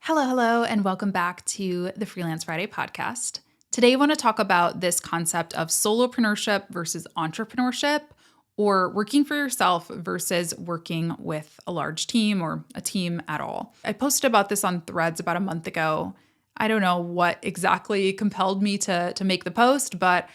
Hello, and welcome back to the Freelance Friday podcast. Today, I want to talk about this concept of solopreneurship versus entrepreneurship, or working for yourself versus working with a large team or a team at all. I posted about this on Threads about a month ago. I don't know what exactly compelled me to make the post, but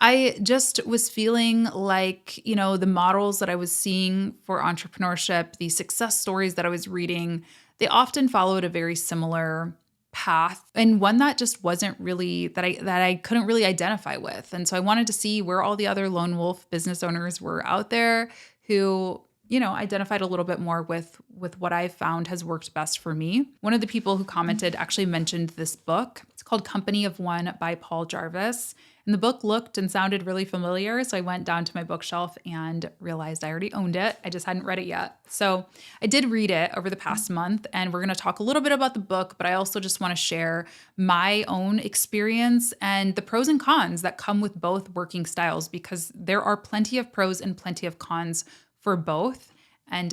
I just was feeling like, the models that I was seeing for entrepreneurship, the success stories that I was reading, they often followed a very similar path and one that just wasn't really that I couldn't really identify with. And so I wanted to see where all the other lone wolf business owners were out there who, identified a little bit more with what I found has worked best for me. One of the people who commented actually mentioned this book. It's called Company of One by Paul Jarvis. And the book looked and sounded really familiar. So I went down to my bookshelf and realized I already owned it. I just hadn't read it yet. So I did read it over the past month, and we're going to talk a little bit about the book, but I also just want to share my own experience and the pros and cons that come with both working styles, because there are plenty of pros and plenty of cons for both. And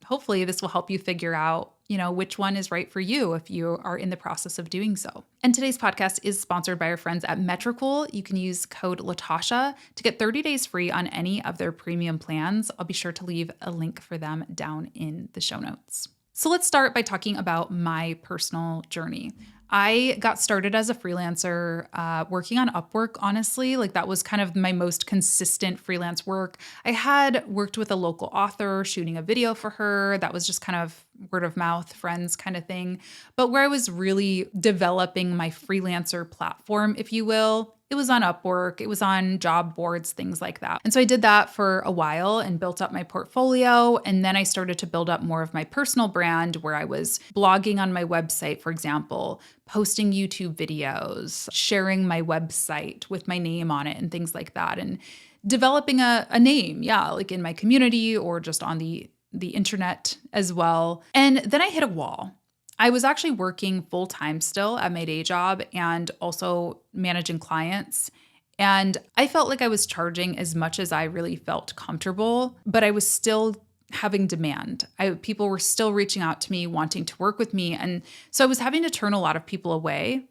hopefully this will help you figure out which one is right for you if you are in the process of doing so. And today's podcast is sponsored by our friends at Metricool. You can use code LaTasha to get 30 days free on any of their premium plans. I'll be sure to leave a link for them down in the show notes. So let's start by talking about my personal journey. I got started as a freelancer working on Upwork, honestly. Like that was kind of my most consistent freelance work. I had worked with a local author shooting a video for her. That was just kind of word of mouth, friends kind of thing. But where I was really developing my freelancer platform, if you will, it was on Upwork, it was on job boards, things like that. And so I did that for a while and built up my portfolio. And then I started to build up more of my personal brand where I was blogging on my website, for example, posting YouTube videos, sharing my website with my name on it and things like that. And developing a name, like in my community or just on the internet as well. And then I hit a wall. I was actually working full-time still at my day job and also managing clients. And I felt like I was charging as much as I really felt comfortable, but I was still having demand. People were still reaching out to me, wanting to work with me. And so I was having to turn a lot of people away.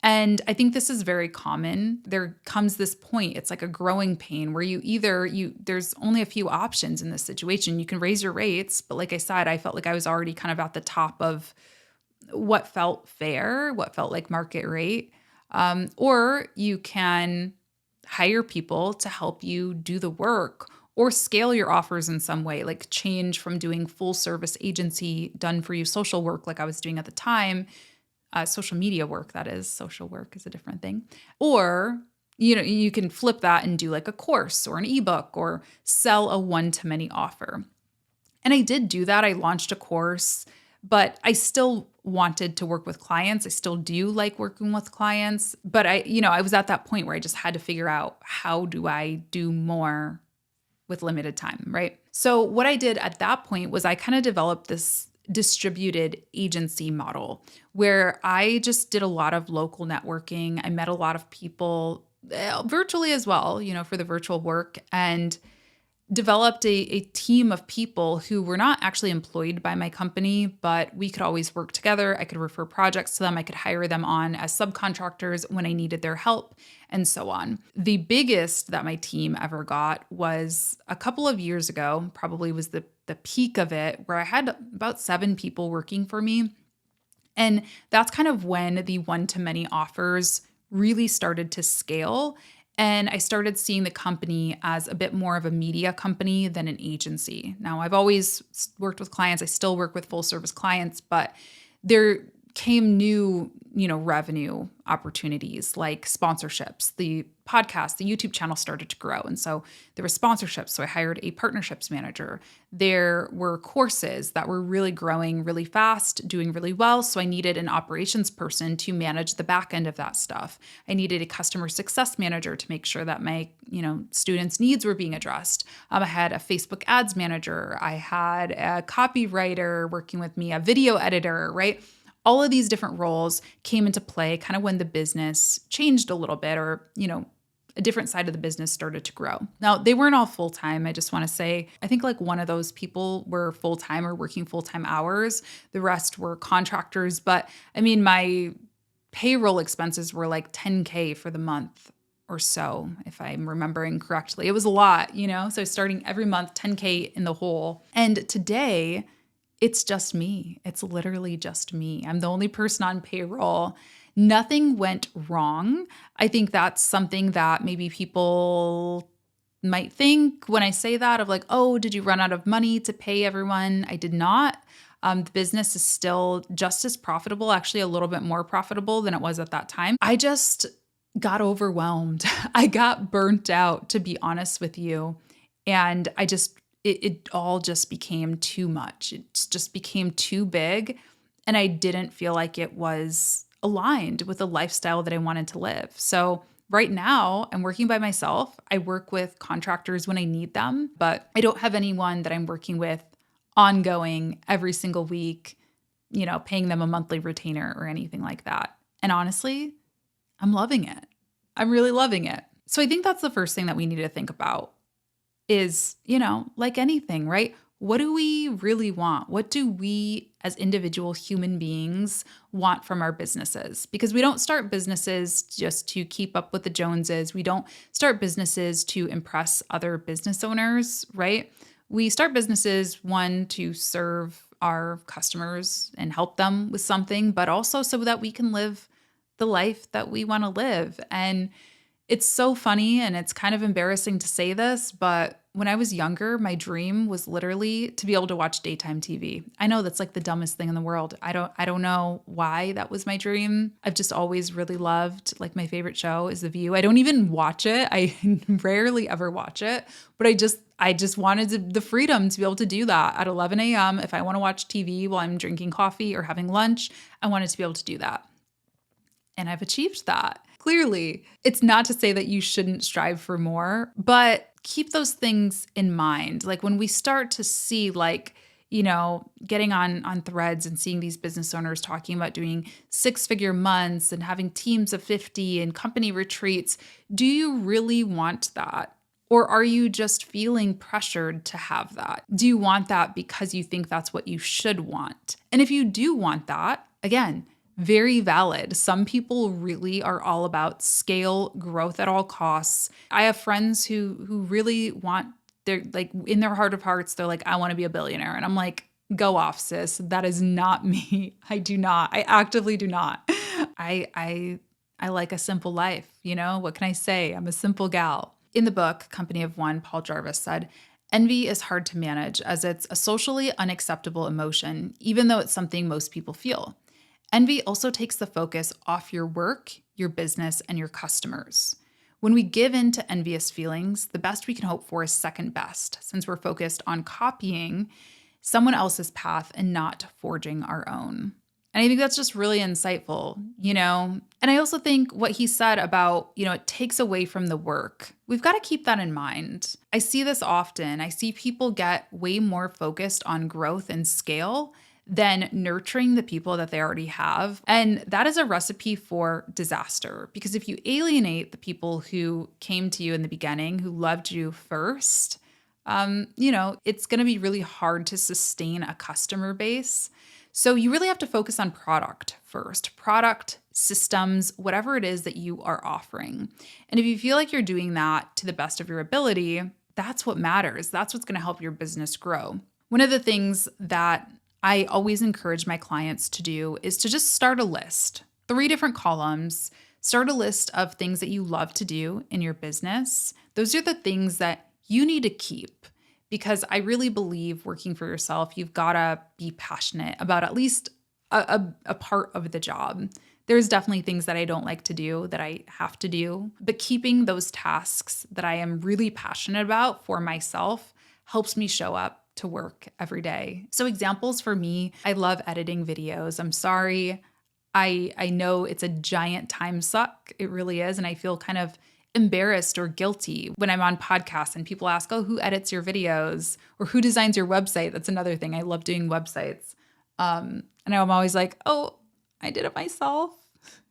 And I think this is very common. There comes this point, it's like a growing pain where there's only a few options in this situation. You can raise your rates, but like I said, I felt like I was already kind of at the top of what felt fair, what felt like market rate. Or you can hire people to help you do the work or scale your offers in some way, like change from doing full service agency done for you social work like I was doing at the time, social media work, that is. Social work is a different thing. Or you can flip that and do like a course or an ebook or sell a one-to-many offer. And I did do that. I launched a course, but I still wanted to work with clients. I still do like working with clients, but I was at that point where I just had to figure out, how do I do more with limited time, right? So what I did at that point was I kind of developed this distributed agency model where I just did a lot of local networking. I met a lot of people virtually as well, for the virtual work, and developed a team of people who were not actually employed by my company, but we could always work together. I could refer projects to them. I could hire them on as subcontractors when I needed their help, and so on. The biggest that my team ever got was a couple of years ago, probably was the peak of it, where I had about 7 people working for me. And that's kind of when the one-to-many offers really started to scale. And I started seeing the company as a bit more of a media company than an agency. Now, I've always worked with clients. I still work with full service clients, but there came new, revenue opportunities like sponsorships. The podcast, the YouTube channel started to grow. And so there were sponsorships. So I hired a partnerships manager. There were courses that were really growing really fast, doing really well. So I needed an operations person to manage the back end of that stuff. I needed a customer success manager to make sure that my, students' needs were being addressed. I had a Facebook ads manager. I had a copywriter working with me, a video editor, right? All of these different roles came into play kind of when the business changed a little bit, or, a different side of the business started to grow. Now, they weren't all full-time. I just want to say, I think like one of those people were full-time or working full-time hours. The rest were contractors. But I mean, my payroll expenses were like 10K for the month or so, if I'm remembering correctly. It was a lot, So starting every month, 10K in the hole. And today, it's just me. It's literally just me. I'm the only person on payroll. Nothing went wrong. I think that's something that maybe people might think when I say that of like, oh, did you run out of money to pay everyone? I did not. The business is still just as profitable, actually a little bit more profitable than it was at that time. I just got overwhelmed. I got burnt out, to be honest with you. And it all just became too much. It just became too big. And I didn't feel like it was aligned with the lifestyle that I wanted to live. So right now, I'm working by myself. I work with contractors when I need them, but I don't have anyone that I'm working with ongoing every single week, paying them a monthly retainer or anything like that. And honestly, I'm loving it. I'm really loving it. So I think that's the first thing that we need to think about is, like anything, right? What do we really want? What do we as individual human beings want from our businesses? Because we don't start businesses just to keep up with the Joneses. We don't start businesses to impress other business owners, right? We start businesses, one, to serve our customers and help them with something, but also so that we can live the life that we want to live. And it's so funny and it's kind of embarrassing to say this, but when I was younger, my dream was literally to be able to watch daytime TV. I know that's like the dumbest thing in the world. I don't know why that was my dream. I've just always really loved, like my favorite show is The View. I don't even watch it. I rarely ever watch it, but I just wanted the freedom to be able to do that at 11 a.m. If I want to watch TV while I'm drinking coffee or having lunch, I wanted to be able to do that. And I've achieved that. Clearly, it's not to say that you shouldn't strive for more, but keep those things in mind. Like when we start to see getting on threads and seeing these business owners talking about doing 6-figure months and having teams of 50 and company retreats, do you really want that? Or are you just feeling pressured to have that? Do you want that because you think that's what you should want? And if you do want that, again, very valid. Some people really are all about scale, growth at all costs. I have friends who really want, they're like in their heart of hearts, they're like, I want to be a billionaire. And I'm like, go off, sis. That is not me. I do not. I actively do not. I like a simple life. What can I say? I'm a simple gal. In the book, Company of One, Paul Jarvis said, envy is hard to manage as it's a socially unacceptable emotion, even though it's something most people feel. Envy also takes the focus off your work, your business, and your customers. When we give in to envious feelings, the best we can hope for is second best, since we're focused on copying someone else's path and not forging our own. And I think that's just really insightful, And I also think what he said about, it takes away from the work. We've got to keep that in mind. I see this often. I see people get way more focused on growth and scale than nurturing the people that they already have. And that is a recipe for disaster, because if you alienate the people who came to you in the beginning, who loved you first, it's going to be really hard to sustain a customer base. So you really have to focus on product first, product, systems, whatever it is that you are offering. And if you feel like you're doing that to the best of your ability, that's what matters. That's what's going to help your business grow. One of the things that I always encourage my clients to do is to just start a list, 3 different columns. Start a list of things that you love to do in your business. Those are the things that you need to keep, because I really believe working for yourself, you've got to be passionate about at least a part of the job. There's definitely things that I don't like to do that I have to do, but keeping those tasks that I am really passionate about for myself helps me show up to work every day. So examples for me, I love editing videos. I'm sorry. I know it's a giant time suck. It really is. And I feel kind of embarrassed or guilty when I'm on podcasts and people ask, oh, who edits your videos or who designs your website? That's another thing. I love doing websites. And I'm always like, oh, I did it myself.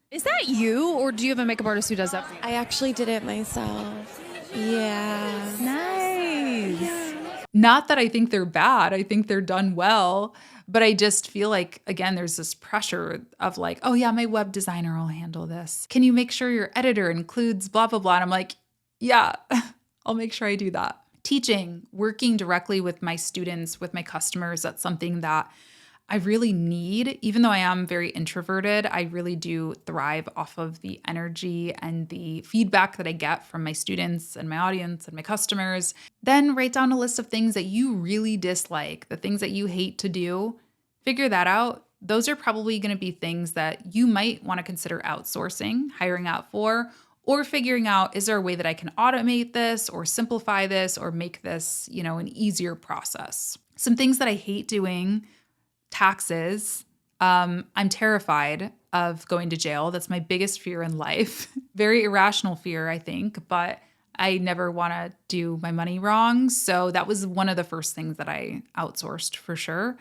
Is that you, or do you have a makeup artist who does that for you? I actually did it myself. Yeah. Nice. Not that I think they're bad. I think they're done well, but I just feel like, again, there's this pressure of like, oh yeah, my web designer will handle this. Can you make sure your editor includes blah, blah, blah? And I'm like, yeah, I'll make sure I do that. Teaching, working directly with my students, with my customers, that's something that I really need. Even though I am very introverted, I really do thrive off of the energy and the feedback that I get from my students and my audience and my customers. Then write down a list of things that you really dislike, the things that you hate to do. Figure that out. Those are probably going to be things that you might want to consider outsourcing, hiring out for, or figuring out, is there a way that I can automate this or simplify this or make this, an easier process? Some things that I hate doing: taxes. I'm terrified of going to jail. That's my biggest fear in life. Very irrational fear, I think, but I never want to do my money wrong. So that was one of the first things that I outsourced for sure.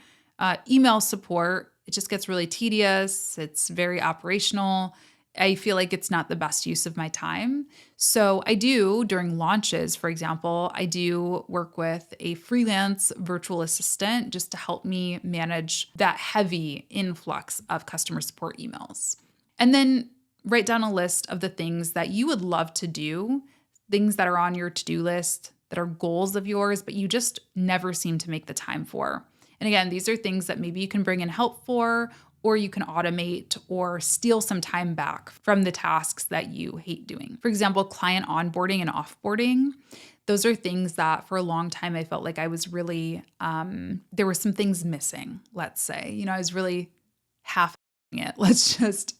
Email support, it just gets really tedious. It's very operational. I feel like it's not the best use of my time. So I do, during launches, for example, I do work with a freelance virtual assistant just to help me manage that heavy influx of customer support emails. And then write down a list of the things that you would love to do, things that are on your to-do list, that are goals of yours, but you just never seem to make the time for. And again, these are things that maybe you can bring in help for, or you can automate or steal some time back from the tasks that you hate doing. For example, client onboarding and offboarding. Those are things that for a long time I felt like I was really, there were some things missing, let's say. I was really half it. Let's just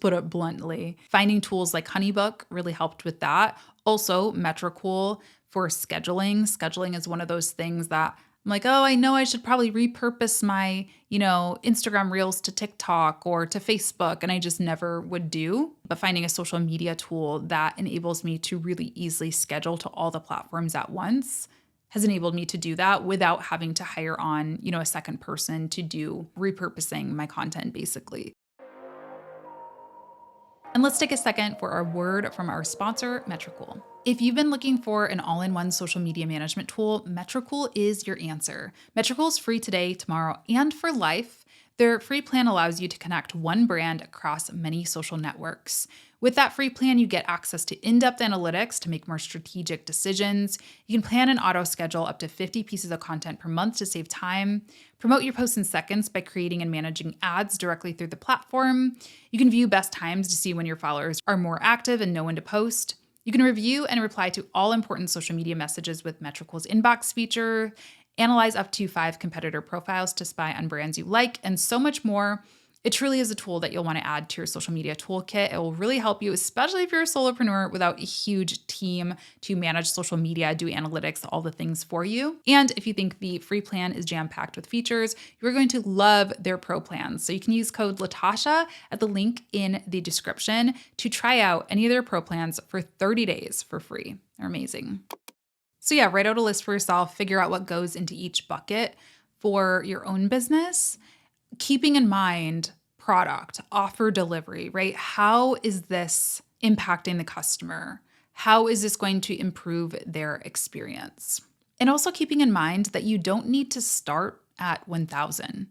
put it bluntly. Finding tools like Honeybook really helped with that. Also, Metricool for scheduling. Scheduling is one of those things that I'm like, oh, I know I should probably repurpose my, Instagram reels to TikTok or to Facebook, and I just never would do. But finding a social media tool that enables me to really easily schedule to all the platforms at once has enabled me to do that without having to hire on, a second person to do repurposing my content, basically. And let's take a second for our word from our sponsor, Metricool. If you've been looking for an all-in-one social media management tool, Metricool is your answer. Metricool is free today, tomorrow, and for life. Their free plan allows you to connect one brand across many social networks. With that free plan, you get access to in-depth analytics to make more strategic decisions. You can plan and auto-schedule up to 50 pieces of content per month to save time. Promote your posts in seconds by creating and managing ads directly through the platform. You can view best times to see when your followers are more active and know when to post. You can review and reply to all important social media messages with Metricool's inbox feature, analyze up to 5 competitor profiles to spy on brands you like, and so much more. It truly is a tool that you'll want to add to your social media toolkit. It will really help you, especially if you're a solopreneur without a huge team to manage social media, do analytics, all the things for you. And if you think the free plan is jam-packed with features, you're going to love their pro plans. So you can use code LaTasha at the link in the description to try out any of their pro plans for 30 days for free. They're amazing. So yeah, write out a list for yourself, figure out what goes into each bucket for your own business, keeping in mind product, offer, delivery, right? How is this impacting the customer? How is this going to improve their experience? And also keeping in mind that you don't need to start at 1,000.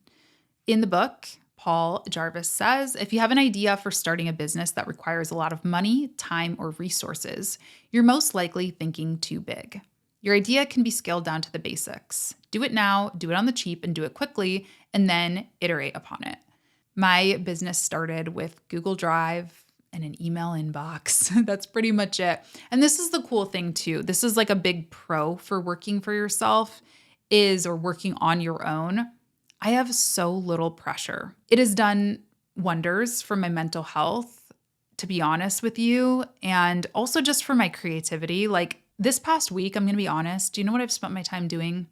In the book, Paul Jarvis says, if you have an idea for starting a business that requires a lot of money, time, or resources, you're most likely thinking too big. Your idea can be scaled down to the basics. Do it now, do it on the cheap, and do it quickly, and then iterate upon it. My business started with Google Drive and an email inbox. That's pretty much it. And this is the cool thing too. This is like a big pro for working for yourself or working on your own. I have so little pressure. It has done wonders for my mental health, to be honest with you, and also just for my creativity. Like this past week, I'm going to be honest, do you know what I've spent my time doing?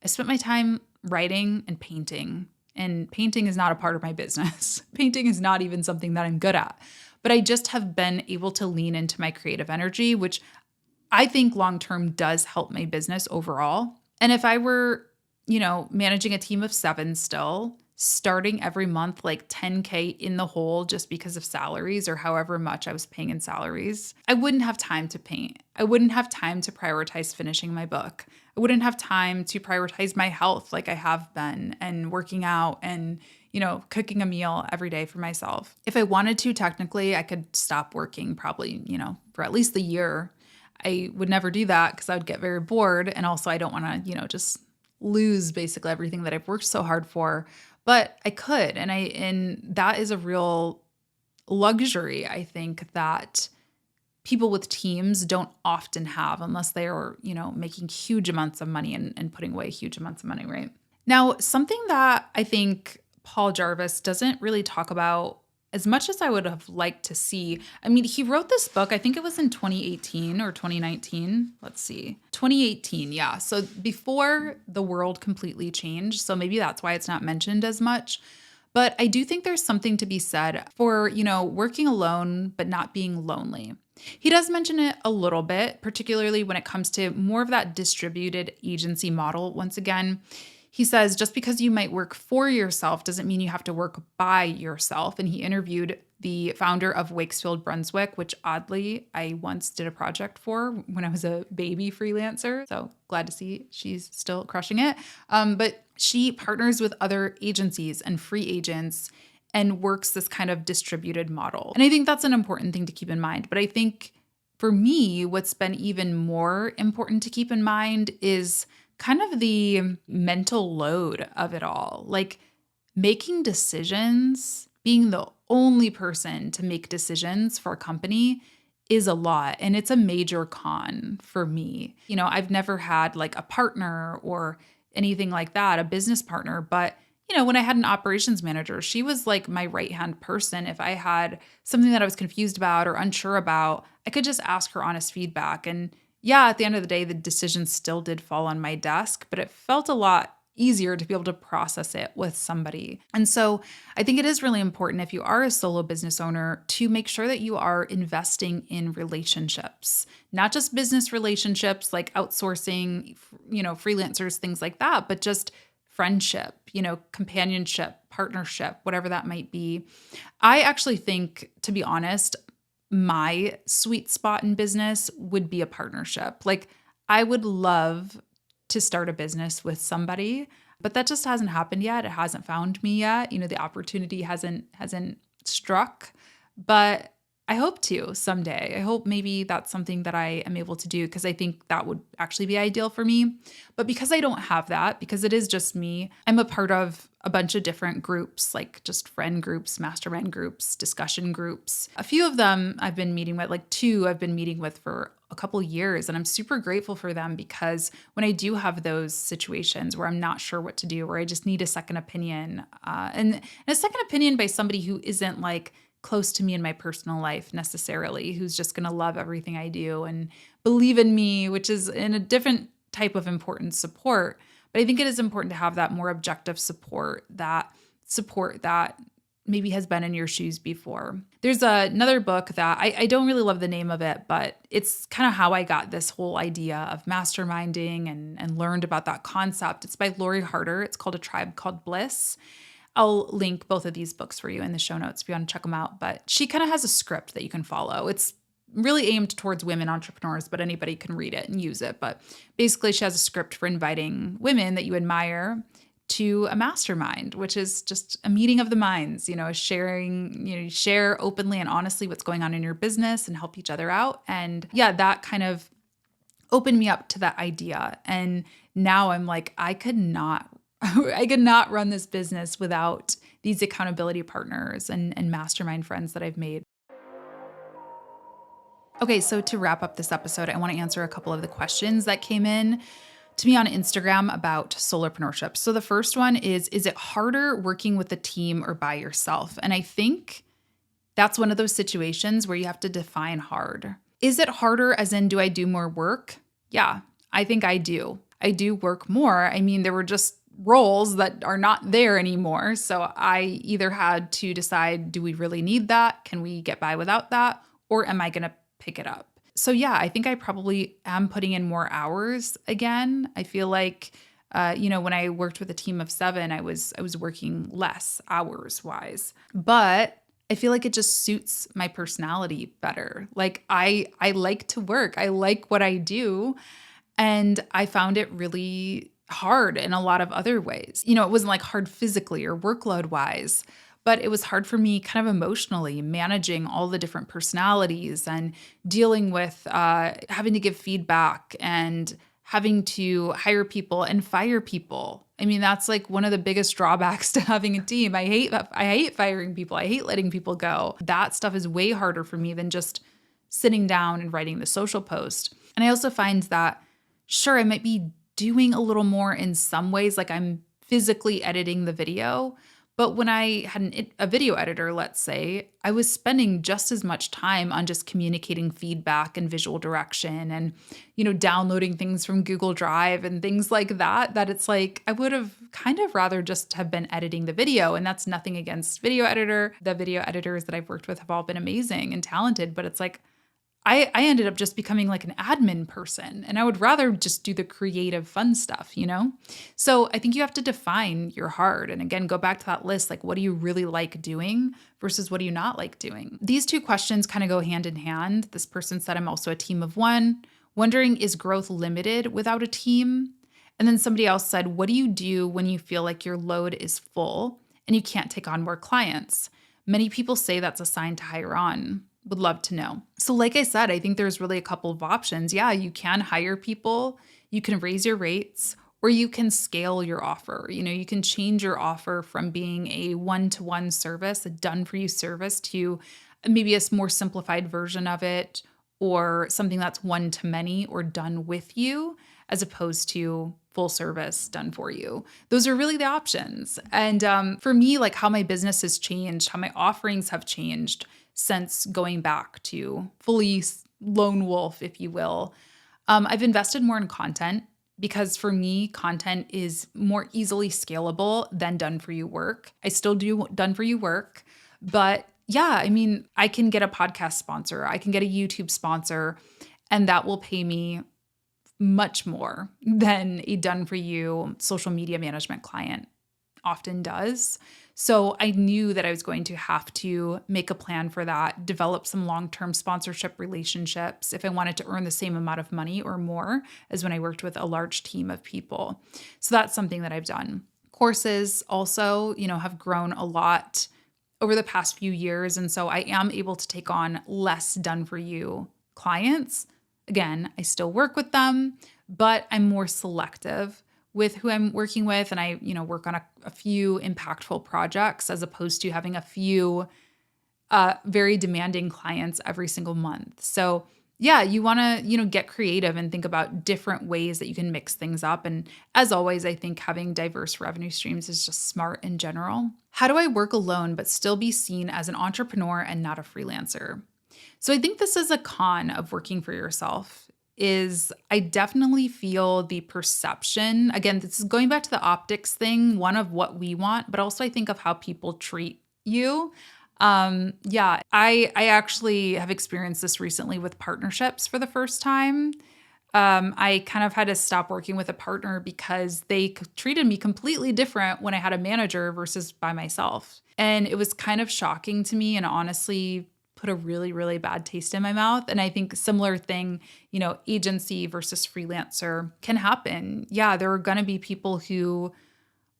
I spent my time writing and painting. And painting is not a part of my business. Painting is not even something that I'm good at. But I just have been able to lean into my creative energy, which I think long-term does help my business overall. And if I were, managing a team of 7 still, starting every month like 10K in the hole just because of salaries or however much I was paying in salaries, I wouldn't have time to paint. I wouldn't have time to prioritize finishing my book. I wouldn't have time to prioritize my health like I have been and working out and, cooking a meal every day for myself. If I wanted to, technically, I could stop working probably, for at least the year. I would never do that because I would get very bored. And also I don't want to, just lose basically everything that I've worked so hard for. But I could. And that is a real luxury, I think, that people with teams don't often have unless they are, making huge amounts of money and putting away huge amounts of money, right? Now, something that I think Paul Jarvis doesn't really talk about as much as I would have liked to see. I mean, he wrote this book, I think it was in 2018 or 2019. Let's see. 2018, yeah. So before the world completely changed. So maybe that's why it's not mentioned as much. But I do think there's something to be said for, working alone, but not being lonely. He does mention it a little bit, particularly when it comes to more of that distributed agency model. Once again, he says, just because you might work for yourself doesn't mean you have to work by yourself. And he interviewed the founder of Wakesfield Brunswick, which oddly, I once did a project for when I was a baby freelancer. So glad to see she's still crushing it. But she partners with other agencies and free agents and works this kind of distributed model. And I think that's an important thing to keep in mind. But I think for me, what's been even more important to keep in mind is kind of the mental load of it all. Like making decisions, being the only person to make decisions for a company is a lot. And it's a major con for me. I've never had like a partner or anything like that, a business partner. But, when I had an operations manager, she was like my right-hand person. If I had something that I was confused about or unsure about, I could just ask her honest feedback. And yeah, at the end of the day, the decision still did fall on my desk, but it felt a lot easier to be able to process it with somebody. And so I think it is really important if you are a solo business owner to make sure that you are investing in relationships, not just business relationships like outsourcing, freelancers, things like that, but just friendship, companionship, partnership, whatever that might be. I actually think, to be honest, my sweet spot in business would be a partnership. Like I would love to start a business with somebody, but that just hasn't happened yet. It hasn't found me yet. The opportunity hasn't struck, but I hope to someday. I hope maybe that's something that I am able to do because I think that would actually be ideal for me. But because I don't have that, because it is just me, I'm a part of a bunch of different groups, like just friend groups, mastermind groups, discussion groups. A few of them I've been meeting with, like 2 I've been meeting with for a couple years. And I'm super grateful for them because when I do have those situations where I'm not sure what to do, where I just need a second opinion, and a second opinion by somebody who isn't like close to me in my personal life necessarily, who's just going to love everything I do and believe in me, which is in a different type of important support. But I think it is important to have that more objective support that maybe has been in your shoes before. There's another book that I don't really love the name of it, but it's kind of how I got this whole idea of masterminding and learned about that concept. It's by Lori Harder. It's called A Tribe Called Bliss. I'll link both of these books for you in the show notes if you want to check them out. But she kind of has a script that you can follow. It's really aimed towards women entrepreneurs, but anybody can read it and use it. But basically, she has a script for inviting women that you admire to a mastermind, which is just a meeting of the minds, sharing, share openly and honestly what's going on in your business and help each other out. And yeah, that kind of opened me up to that idea. And now I'm like, I could not run this business without these accountability partners and mastermind friends that I've made. Okay, so to wrap up this episode, I want to answer a couple of the questions that came in to me on Instagram about solopreneurship. So the first one is it harder working with a team or by yourself? And I think that's one of those situations where you have to define hard. Is it harder as in, do I do more work? Yeah, I think I do. I do work more. I mean, there were just roles that are not there anymore. So I either had to decide, do we really need that? Can we get by without that? Or am I going to pick it up? So yeah, I think I probably am putting in more hours again. I feel like When I worked with a team of 7, I was working less hours wise, but I feel like it just suits my personality better. Like I like to work. I like what I do. And I found it really hard in a lot of other ways. It wasn't like hard physically or workload wise, but it was hard for me kind of emotionally managing all the different personalities and dealing with having to give feedback and having to hire people and fire people. I mean, that's like one of the biggest drawbacks to having a team. I hate firing people. I hate letting people go. That stuff is way harder for me than just sitting down and writing the social post. And I also find that, sure, I might be doing a little more in some ways, like I'm physically editing the video. But when I had a video editor, let's say, I was spending just as much time on just communicating feedback and visual direction and, downloading things from Google Drive and things like that, that it's like I would have kind of rather just have been editing the video. And that's nothing against video editor. The video editors that I've worked with have all been amazing and talented, but it's like I ended up just becoming like an admin person, and I would rather just do the creative fun stuff, So I think you have to define your hard. And again, go back to that list. Like, what do you really like doing versus what do you not like doing? These two questions kind of go hand in hand. This person said, I'm also a team of 1, wondering, is growth limited without a team? And then somebody else said, what do you do when you feel like your load is full and you can't take on more clients? Many people say that's a sign to hire on. Would love to know. So like I said, I think there's really a couple of options. Yeah, you can hire people, you can raise your rates, or you can scale your offer. You can change your offer from being a one-to-one service, a done-for-you service, to maybe a more simplified version of it, or something that's one-to-many or done with you, as opposed to full service done for you. Those are really the options. And for me, like how my business has changed, how my offerings have changed since going back to fully lone wolf, if you will. I've invested more in content because for me, content is more easily scalable than done for you work. I still do done for you work, but yeah, I mean, I can get a podcast sponsor, I can get a YouTube sponsor, and that will pay me much more than a done for you social media management client often does. So I knew that I was going to have to make a plan for that, develop some long-term sponsorship relationships if I wanted to earn the same amount of money or more as when I worked with a large team of people. So that's something that I've done. Courses also, have grown a lot over the past few years. And so I am able to take on less done for you clients. Again, I still work with them, but I'm more selective with who I'm working with. And I, work on a few impactful projects as opposed to having a few very demanding clients every single month. So yeah, you want to, get creative and think about different ways that you can mix things up. And as always, I think having diverse revenue streams is just smart in general. How do I work alone but still be seen as an entrepreneur and not a freelancer? So I think this is a con of working for yourself. Is I definitely feel the perception, again, this is going back to the optics thing, one of what we want, but also I think of how people treat you. I actually have experienced this recently with partnerships for the first time. I kind of had to stop working with a partner because they treated me completely different when I had a manager versus by myself. And it was kind of shocking to me and honestly put a really, really bad taste in my mouth. And I think similar thing, agency versus freelancer can happen. Yeah, there are going to be people who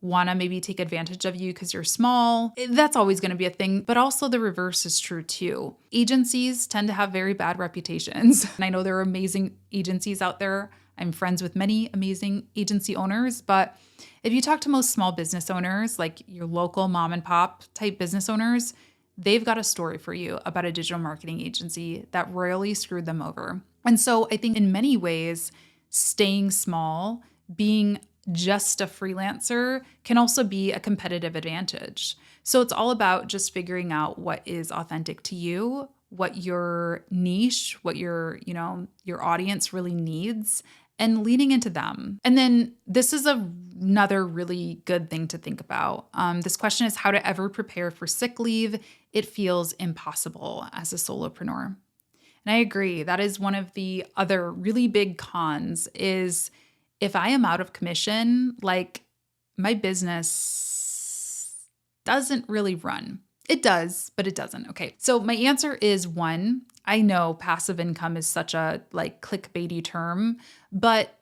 want to maybe take advantage of you because you're small. That's always going to be a thing. But also the reverse is true too. Agencies tend to have very bad reputations. And I know there are amazing agencies out there. I'm friends with many amazing agency owners. But if you talk to most small business owners, like your local mom and pop type business owners, they've got a story for you about a digital marketing agency that royally screwed them over. And so I think in many ways, staying small, being just a freelancer can also be a competitive advantage. So it's all about just figuring out what is authentic to you, what your niche, what your audience really needs, and leaning into them. And then this is another really good thing to think about. This question is how to ever prepare for sick leave. It feels impossible as a solopreneur. And I agree. That is one of the other really big cons is if I am out of commission, like my business doesn't really run. It does, but it doesn't. Okay. So my answer is one, I know passive income is such a like clickbaity term, but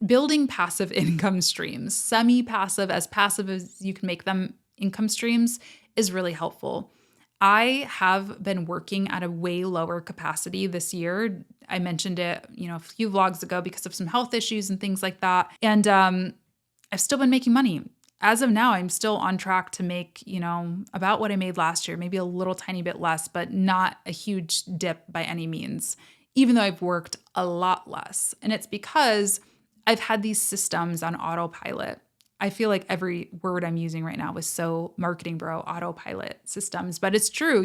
building passive income streams, semi-passive, as passive as you can make them income streams is really helpful. I have been working at a way lower capacity this year. I mentioned it, a few vlogs ago because of some health issues and things like that. And I've still been making money. As of now, I'm still on track to make, about what I made last year, maybe a little tiny bit less, but not a huge dip by any means, even though I've worked a lot less. And it's because I've had these systems on autopilot. I feel like every word I'm using right now is so marketing bro, autopilot systems, but it's true,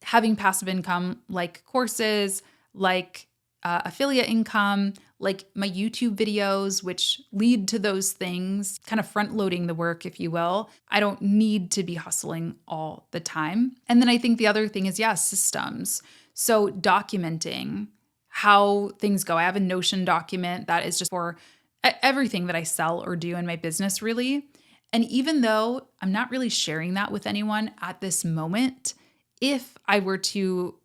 having passive income like courses, like affiliate income, like my YouTube videos, which lead to those things, kind of front loading the work, if you will. I don't need to be hustling all the time. And then I think the other thing is, systems. So documenting how things go. I have a Notion document that is just for everything that I sell or do in my business, really. And even though I'm not really sharing that with anyone at this moment, if I were to,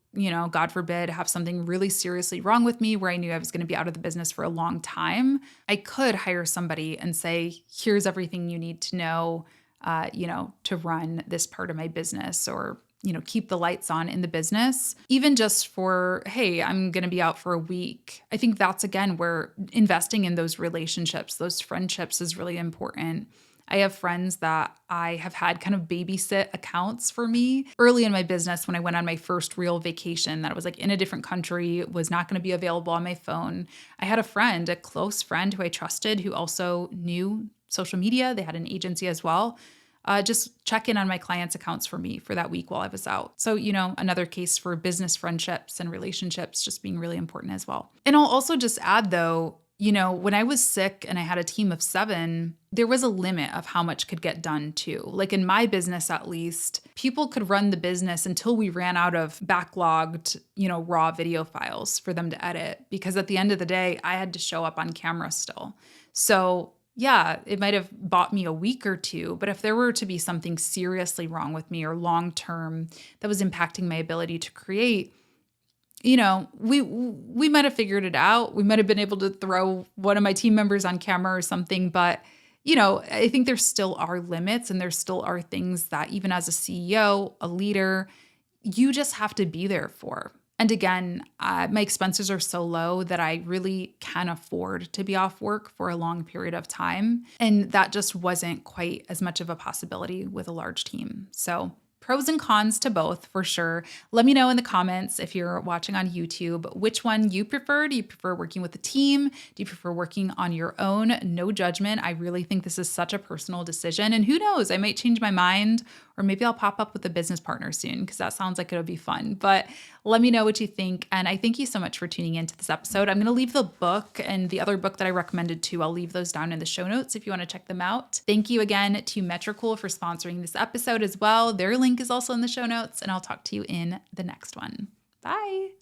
God forbid, have something really seriously wrong with me where I knew I was going to be out of the business for a long time, I could hire somebody and say, here's everything you need to know, to run this part of my business or keep the lights on in the business, even just for, hey, I'm going to be out for a week. I think that's, again, where investing in those relationships, those friendships is really important. I have friends that I have had kind of babysit accounts for me early in my business when I went on my first real vacation that I was like in a different country, was not going to be available on my phone. I had a close friend who I trusted, who also knew social media. They had an agency as well. Just check in on my clients' accounts for me for that week while I was out. So, another case for business friendships and relationships just being really important as well. And I'll also just add though, when I was sick and I had a team of 7, there was a limit of how much could get done too. Like in my business, at least, people could run the business until we ran out of backlogged, raw video files for them to edit. Because at the end of the day, I had to show up on camera still. So yeah, it might have bought me a week or two, but if there were to be something seriously wrong with me or long-term that was impacting my ability to create, we might have figured it out. We might have been able to throw one of my team members on camera or something, but I think there still are limits and there still are things that even as a CEO, a leader, you just have to be there for. And again, my expenses are so low that I really can afford to be off work for a long period of time. And that just wasn't quite as much of a possibility with a large team. So pros and cons to both for sure. Let me know in the comments if you're watching on YouTube, which one you prefer. Do you prefer working with a team? Do you prefer working on your own? No judgment. I really think this is such a personal decision. And who knows, I might change my mind, or maybe I'll pop up with a business partner soon because that sounds like it'll be fun. But let me know what you think. And I thank you so much for tuning into this episode. I'm going to leave the book and the other book that I recommended too. I'll leave those down in the show notes if you want to check them out. Thank you again to Metricool for sponsoring this episode as well. Their link is also in the show notes, and I'll talk to you in the next one. Bye.